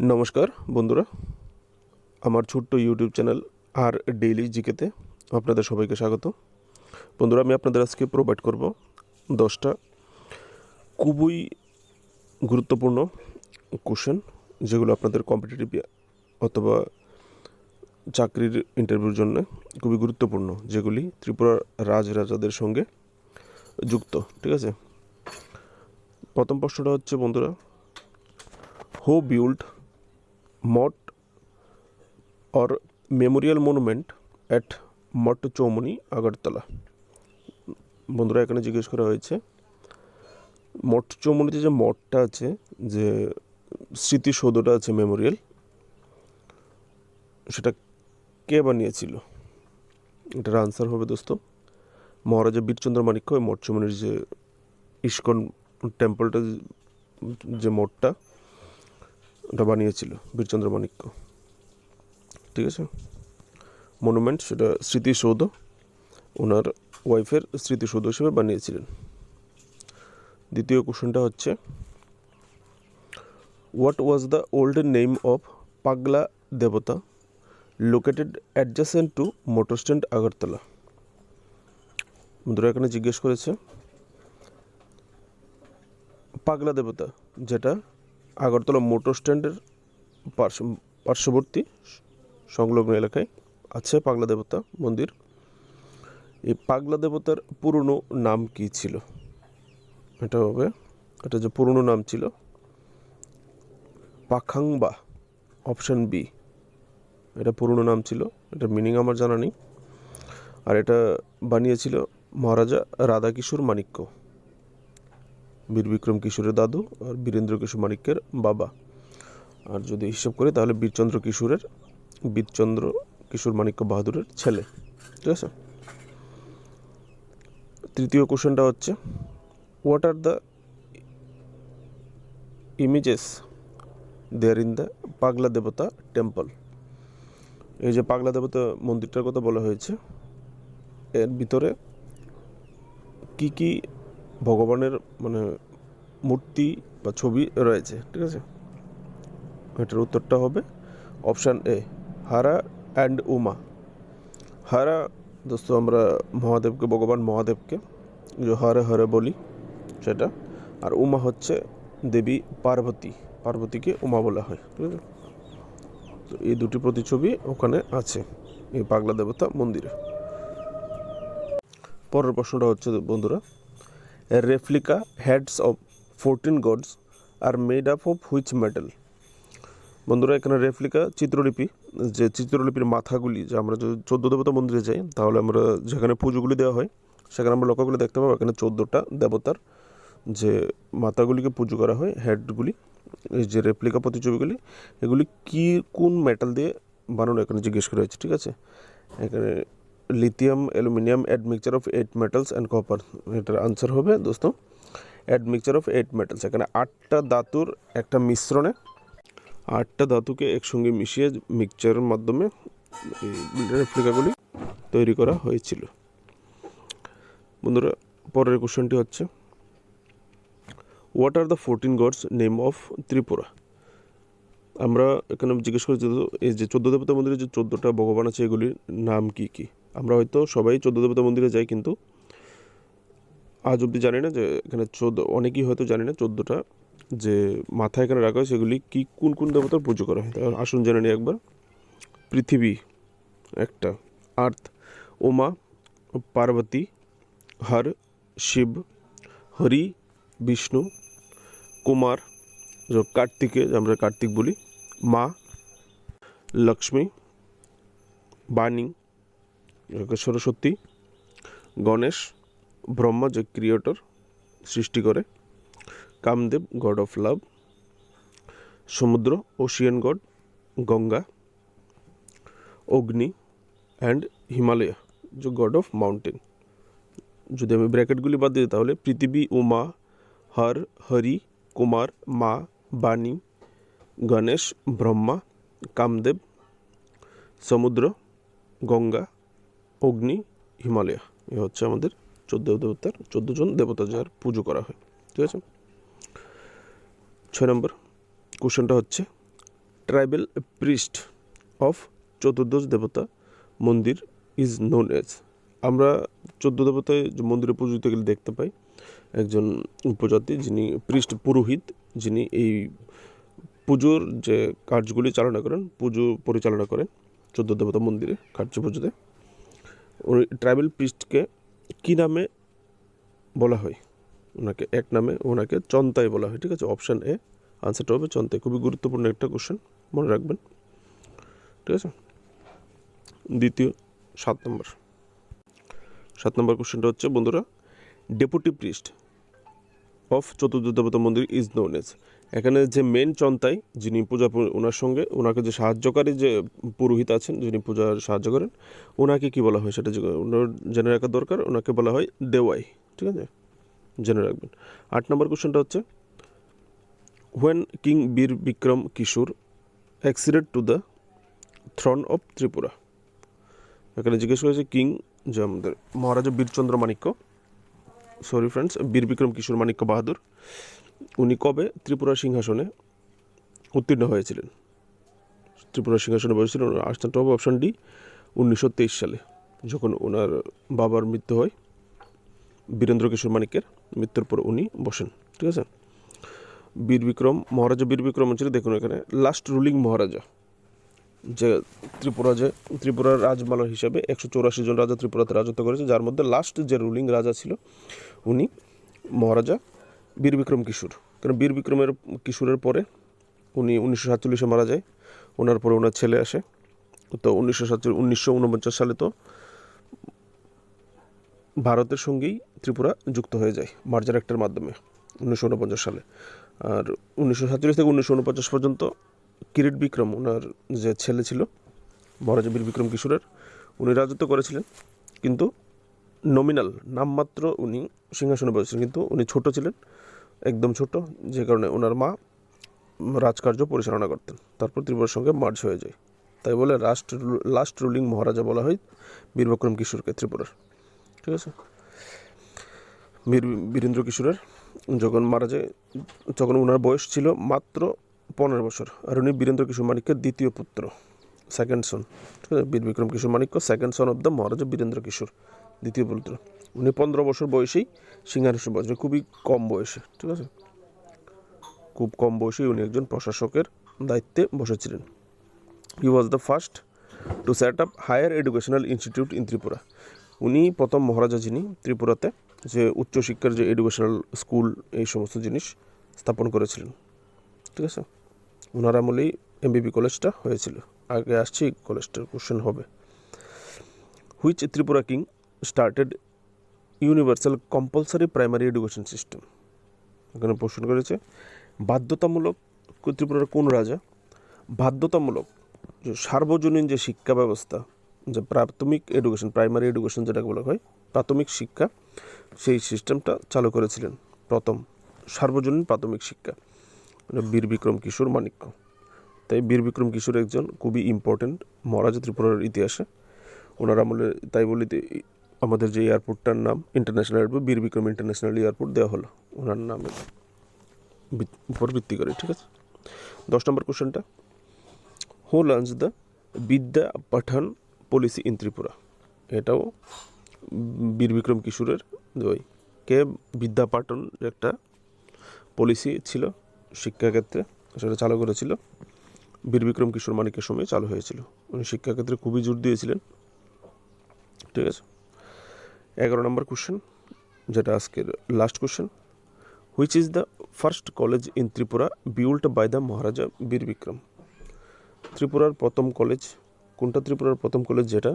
নমস্কার বন্ধুরা, আমার ছোট্ট ইউটিউব চ্যানেল আর ডেইলি জিকেতে আপনাদের সবাইকে স্বাগত। বন্ধুরা, আমি আপনাদের আজকে প্রোভাইড করব 10টা খুবই গুরুত্বপূর্ণ কোশ্চেন, যেগুলো আপনাদের কম্পিটিটিভ অথবা চাকরির ইন্টারভিউর জন্য খুবই গুরুত্বপূর্ণ, যেগুলি ত্রিপুরার রাজরাজাদের সঙ্গে যুক্ত। ঠিক আছে, প্রথম প্রশ্নটা হচ্ছে বন্ধুরা, হু build Math or memorial monument at মঠ চৌমুনি আগরতলা? বন্ধুরা, এখানে জিজ্ঞেস করা হয়েছে মঠ চৌমুনিতে যে মঠটা আছে, যে স্মৃতিসৌধটা আছে মেমোরিয়াল, সেটা কে বানিয়েছিল? এটার আনসার হবে দোস্ত মহারাজা বীরচন্দ্র মাণিক্য। মঠ চৌমুনির যে ইস্কন টেম্পলটা, যে মঠটা, ওটা বানিয়েছিল বীরচন্দ্র মাণিক্য। ঠিক আছে, মনুমেন্ট সেটা স্মৃতিসৌধ, ওনার ওয়াইফের স্মৃতিসৌধ হিসেবে বানিয়েছিলেন। দ্বিতীয় কোশ্চেনটা হচ্ছে, what was the old name of পাগলা দেবতা located adjacent to motor stand Agartala? বন্ধুরা, এখানে জিজ্ঞেস করেছে পাগলা দেবতা, যেটা আগরতলা মোটর স্ট্যান্ডের পার্শ্ববর্তী সংলগ্ন এলাকায় আছে পাগলা দেবতা মন্দির। এই পাগলা দেবতার পুরনো নাম কি ছিল? এটা যে পুরনো নাম ছিল পাখাংবা, অপশান বি। এটা পুরনো নাম ছিল, এটা মিনিং আমার জানা নেই। আর এটা বানিয়েছিল মহারাজা রাধাকিশোর মাণিক্য, বীর বিক্রম কিশোরের দাদু আর বীরেন্দ্র কিশোর মাণিক্যের বাবা। আর যদি হিসাব করি তাহলে বীরচন্দ্র কিশোর মাণিক্য বাহাদুরের ছেলে। ঠিক আছে, তৃতীয় কোশ্চেনটা হচ্ছে, what are the images there in the Pagla Debota temple? এই যে পাগলা দেবতা মন্দিরটার কথা বলা হয়েছে, এর ভিতরে কি কি ভগবানের মূর্তি বা ছবি রয়েছে? ঠিক আছে, এটার উত্তরটা হবে অপশান এ, হারা অ্যান্ড উমা। হারা দোস্ত আমরা মহাদেবকে, ভগবান মহাদেবকে যে হরে হরে বলি সেটা, আর উমা হচ্ছে দেবী পার্বতীকে উমা বলা হয়। ঠিক আছে, তো এই দুটি প্রতিছবি ওখানে আছে এই পাগলা দেবতা মন্দিরে। পরের প্রশ্নটা হচ্ছে বন্ধুরা, replica heads of 14 gods are made up of which metal? বন্ধুরা, এখানে রেপ্লিকা চিত্রলিপির মাথাগুলি, যে আমরা যদি 14 দেবতা মন্দিরে যাই তাহলে আমরা যেখানে পুজোগুলি দেওয়া হয় সেখানে আমরা লক্ষ্য করে দেখতে পাবো এখানে 14টা দেবতার যে মাথাগুলিকে পুজো করা হয়, হেডগুলি, এই যে রেপ্লিকা প্রতিছবিগুলি, এগুলি কোন মেটাল দিয়ে বানানো এখানে জিজ্ঞেস করা হয়েছে। ঠিক আছে, এখানে lithium, aluminium, admixture of 8 metals and copper. এটার আনসার হবে দোস্ত অ্যাডমিক্সচার অফ 8 মেটালস। এখানে 8টা ধাতুর একটা মিশ্রণে 8টা ধাতুকে একসঙ্গে মিশিয়ে মিক্সচারের মাধ্যমে এই রেপ্লিকাগুলি তৈরি করা হয়েছিল। বন্ধুরা, পরের কোশ্চেনটি হচ্ছে, what are the 14 gods name of Tripura? আমরা এখানে জিজ্ঞেস করেছি এই যে 14 দেবতা মন্দিরে যে 14টা ভগবান আছে, এগুলির নাম কি কি? আমরা হয়তো সবাই 14 দেবতা মন্দিরে যাই, কিন্তু আজ অবধি জানি না যে এখানে অনেকেই হয়তো জানি না 14টা যে মাথা এখানে রাখা হয় সেগুলি কোন দেবতার পুজো করা হয়। তাহলে আসুন জেনে নিই একবার। পৃথিবী একটা, আর্থ, উমা, পার্বতী, হর শিব, হরি বিষ্ণু, কুমার কার্তিকে আমরা কার্তিক বলি, মা লক্ষ্মী, বাণী সরস্বতী, গণেশ ব্রহ্মা যে ক্রিয়েটর, সৃষ্টি করে, কামদেব গড অফ লাভ, সমুদ্র Ocean god Ganga, Agni and Himalaya যে গড অফ মাউন্টেন। যদি আমি ব্র্যাকেটগুলি বাদ দিই তাহলে পৃথিবী, উমা, হরি, কুমার, মা, বাণী, গণেশ, ব্রহ্মা, কামদেব, সমুদ্র, গঙ্গা, অগ্নি, হিমালয়। এ হচ্ছে আমাদের 14 জন দেবতা যার পুজো করা হয়। ঠিক আছে, 6 নম্বর কোশ্চেনটা হচ্ছে, ট্রাইবেল প্রিস্ট অফ চতুর্দশ দেবতা মন্দির ইজ নোন এজ। আমরা 14 দেবতায় যে মন্দিরে পুজো দিতে গেলে দেখতে পাই একজন উপজাতি, যিনি প্রিস্ট পুরোহিত, যিনি এই পুজোর যে কার্যগুলি চালনা করেন, পুজো পরিচালনা করেন 14 দেবতা মন্দিরে কার্য পুজোতে। ওই ট্রাইবেল প্রিস্টকে কী নামে বলা হয়? ওনাকে এক নামে, ওনাকে চন্তাই বলা হয়। ঠিক আছে, অপশান এ আনসারটা হবে চন্তাই। খুবই গুরুত্বপূর্ণ একটা কোশ্চেন, মনে রাখবেন। ঠিক আছে, দ্বিতীয় 7 নম্বর কোশ্চেনটা হচ্ছে বন্ধুরা, ডেপুটি প্রিস্ট অফ চতুর্থ দেবতা মন্দির ইজ নোন এজ। এখানে যে মেন চন্তাই, যিনি পূজা, ওনার সঙ্গে ওনাকে যে সাহায্যকারী যে পুরোহিত আছেন, যিনি পূজার সাহায্য করেন, ওনাকে কি বলা হয় সেটা ওনার জেনে রাখা দরকার। ওনাকে বলা হয় দেওয়াই। ঠিক আছে, জেনে রাখবেন। 8 নম্বর কোশ্চেনটা হচ্ছে, when king Bir Bikram Kishore acceded to the throne of Tripura. এখানে জিজ্ঞেস করেছে কিং, যে আমাদের মহারাজা বীরচন্দ্র মাণিক্য, সরি ফ্রেন্ডস, বীর বিক্রম কিশোর মাণিক্য বাহাদুর, উনি কবে ত্রিপুরা সিংহাসনে উত্তীর্ণ হয়েছিলেন? ত্রিপুরা সিংহাসনে বসেছিলেন। আনসারটা হবে অপশান ডি, 1923 সালে, যখন ওনার বাবার মৃত্যু হয়, বীরেন্দ্র কিশোর মাণিক্যের মৃত্যুর পর উনি বসেন। ঠিক আছে, বীর বিক্রম, মহারাজা বীর বিক্রম ছিল, দেখুন এখানে লাস্ট রুলিং মহারাজা, যে ত্রিপুরার রাজমালা হিসাবে 184 জন রাজা ত্রিপুরাতে রাজত্ব করেছে, যার মধ্যে লাস্ট যে রুলিং রাজা ছিল উনি মহারাজা বীর বিক্রম কিশোর। কারণ বীর বিক্রমের কিশোরের পরে উনি 1947 মারা যায়। ওনার পরে ওনার ছেলে আসে। তো 1949 সালে তো ভারতের সঙ্গেই ত্রিপুরা যুক্ত হয়ে যায় মার্জার অ্যাক্টের মাধ্যমে 1949 সালে। আর 1947 থেকে 1949 পর্যন্ত কিরিট বিক্রম, ওনার যে ছেলে ছিল মহারাজা বীর বিক্রম কিশোরের, উনি রাজত্ব করেছিলেন, কিন্তু নমিনাল, নামমাত্র উনি সিংহাসনে বসেছিলেন, কিন্তু উনি ছোট ছিলেন, একদম ছোট, যে কারণে ওনার মা রাজকার্য পরিচালনা করতেন। তারপর ত্রিপুরার সঙ্গে মার্জ হয়ে যায়, তাই বলে লাস্ট রুলিং মহারাজা বলা হয় বীর বিক্রম কিশোরকে ত্রিপুরার। ঠিক আছে, বীরেন্দ্র কিশোরের যখন মারা যায়, তখন ওনার বয়স ছিল মাত্র 15 বছর, আর উনি বীরেন্দ্র কিশোর মাণিক্যের দ্বিতীয় পুত্র, সেকেন্ড সন। ঠিক আছে, Bir Bikram Kishore Manikya second son of the Maharaja Birendra Kishore, দ্বিতীয় পুত্র। উনি 15 বছর বয়সেই সিংহাসনে বসেন, খুবই কম বয়সে। ঠিক আছে, খুব কম বয়সেই উনি একজন প্রশাসকের দায়িত্বে বসেছিলেন। He was the first to set up higher educational institute in Tripura. উনি প্রথম মহারাজা যিনি ত্রিপুরাতে যে উচ্চশিক্ষার যে এডুকেশনাল স্কুল, এই সমস্ত জিনিস স্থাপন করেছিলেন। ঠিক আছে, ওনার আমলেই এমবিবি কলেজটা হয়েছিল। আগে আসছি, কলেজটার কোশ্চেন হবে। Which Tripura king started universal compulsory primary education system. এখানে প্রশ্ন করেছে বাধ্যতামূলক, ত্রিপুরার কোন রাজা বাধ্যতামূলক যে সার্বজনীন যে শিক্ষা ব্যবস্থা, যে প্রাথমিক এডুকেশন, প্রাইমারি এডুকেশন যেটাকে বলা হয়, প্রাথমিক শিক্ষা, সেই সিস্টেমটা চালু করেছিলেন প্রথম, সার্বজনীন প্রাথমিক শিক্ষা, বীর বিক্রম কিশোর মাণিক্য। তাই বীর বিক্রম কিশোর একজন খুবই ইম্পর্টেন্ট মহারাজা ত্রিপুরার ইতিহাসে। ওনার আমলে তাই বলি আমাদের যে এয়ারপোর্টটার নাম ইন্টারন্যাশনাল এয়ারপোর্ট, বীর বিক্রম ইন্টারন্যাশনাল এয়ারপোর্ট দেওয়া হলো ওনার নামের উপর ভিত্তি করে। ঠিক আছে, 10 নম্বর কোশ্চেনটা, হু লঞ্চ দ্য বিদ্যা পাঠান পলিসি ইন ত্রিপুরা। এটাও বীর বিক্রম কিশোরের ওই কে বিদ্যা পাঠন একটা পলিসি ছিল শিক্ষাক্ষেত্রে, সেটা চালু করেছিল বীর বিক্রম কিশোর মাণিক্যের সময় চালু হয়েছিল। উনি শিক্ষাক্ষেত্রে খুবই জোর দিয়েছিলেন। ঠিক আছে, 11 নম্বর কোশ্চেন, যেটা আজকের last question, which is the first college in Tripura built by the Maharaja Bir Bikram. ত্রিপুরার প্রথম কলেজ কোনটা? ত্রিপুরার প্রথম কলেজ যেটা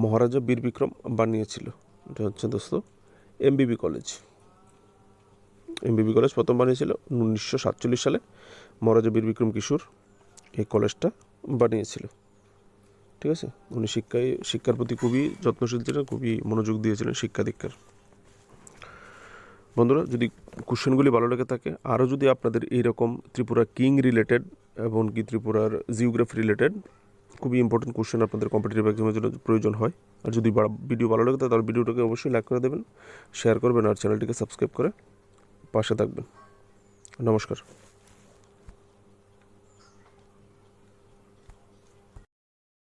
মহারাজা বীর বিক্রম বানিয়েছিল, এটা হচ্ছে দোস্ত এমবিবি কলেজ। এমবিবি কলেজ প্রথম বানিয়েছিল 1947 সালে মহারাজা বীর বিক্রম কিশোর এই কলেজটা বানিয়েছিল। ঠিক আছে, উনি শিক্ষার প্রতি খুবই যত্নশীল ছিলেন, খুবই মনোযোগ দিয়েছিলেন শিক্ষা দীক্ষার। বন্ধুরা, যদি কোশ্চেনগুলি ভালো লেগে থাকে, আরও যদি আপনাদের এইরকম ত্রিপুরা কিং রিলেটেড এবং কি ত্রিপুরার জিওগ্রাফি রিলেটেড খুবই ইম্পর্টেন্ট কোশ্চেন আপনাদের কম্পিটিটিভ এক্সামের জন্য প্রয়োজন হয়, আর যদি ভিডিও ভালো লাগে তাহলে ভিডিওটাকে অবশ্যই লাইক করে দেবেন, শেয়ার করবেন, আর চ্যানেলটিকে সাবস্ক্রাইব করে পাশে থাকবেন। নমস্কার।